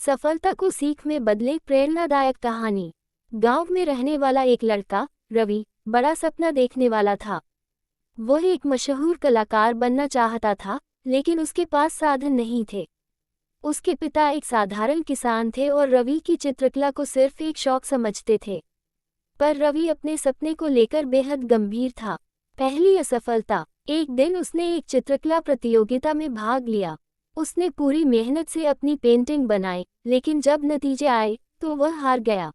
सफलता को सीख में बदले प्रेरणादायक कहानी। गांव में रहने वाला एक लड़का रवि बड़ा सपना देखने वाला था। वह एक मशहूर कलाकार बनना चाहता था, लेकिन उसके पास साधन नहीं थे। उसके पिता एक साधारण किसान थे और रवि की चित्रकला को सिर्फ एक शौक समझते थे। पर रवि अपने सपने को लेकर बेहद गंभीर था। पहली असफलता। एक दिन उसने एक चित्रकला प्रतियोगिता में भाग लिया। उसने पूरी मेहनत से अपनी पेंटिंग बनाई, लेकिन जब नतीजे आए तो वह हार गया।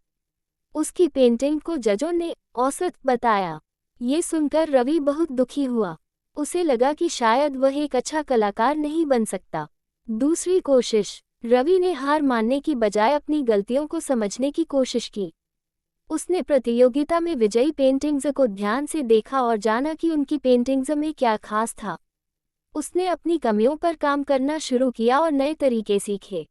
उसकी पेंटिंग को जजों ने औसत बताया। ये सुनकर रवि बहुत दुखी हुआ। उसे लगा कि शायद वह एक अच्छा कलाकार नहीं बन सकता। दूसरी कोशिश। रवि ने हार मानने की बजाय अपनी गलतियों को समझने की कोशिश की। उसने प्रतियोगिता में विजयी पेंटिंग्स को ध्यान से देखा और जाना कि उनकी पेंटिंग्स में क्या खास था। उसने अपनी कमियों पर काम करना शुरू किया और नए तरीके सीखे।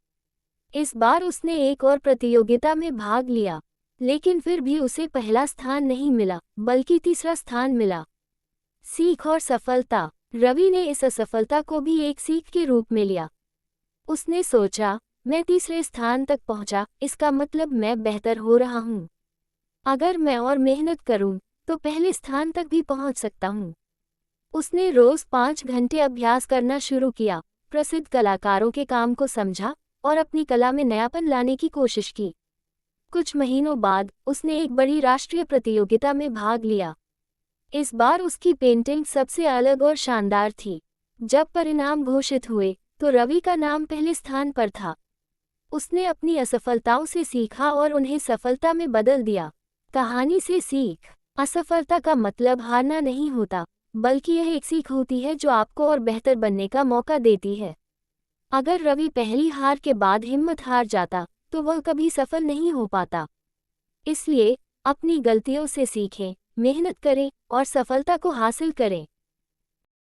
इस बार उसने एक और प्रतियोगिता में भाग लिया, लेकिन फिर भी उसे पहला स्थान नहीं मिला, बल्कि तीसरा स्थान मिला। सीख और सफलता। रवि ने इस असफलता को भी एक सीख के रूप में लिया। उसने सोचा, मैं तीसरे स्थान तक पहुंचा, इसका मतलब मैं बेहतर हो रहा हूं। अगर मैं और मेहनत करूं, तो पहले स्थान तक भी पहुंच सकता हूं। उसने रोज 5 घंटे अभ्यास करना शुरू किया, प्रसिद्ध कलाकारों के काम को समझा और अपनी कला में नयापन लाने की कोशिश की। कुछ महीनों बाद उसने एक बड़ी राष्ट्रीय प्रतियोगिता में भाग लिया। इस बार उसकी पेंटिंग सबसे अलग और शानदार थी। जब परिणाम घोषित हुए तो रवि का नाम पहले स्थान पर था। उसने अपनी असफलताओं से सीखा और उन्हें सफलता में बदल दिया। कहानी से सीख। असफलता का मतलब हारना नहीं होता, बल्कि यह एक सीख होती है जो आपको और बेहतर बनने का मौका देती है। अगर रवि पहली हार के बाद हिम्मत हार जाता, तो वह कभी सफल नहीं हो पाता। इसलिए अपनी गलतियों से सीखें, मेहनत करें और सफलता को हासिल करें।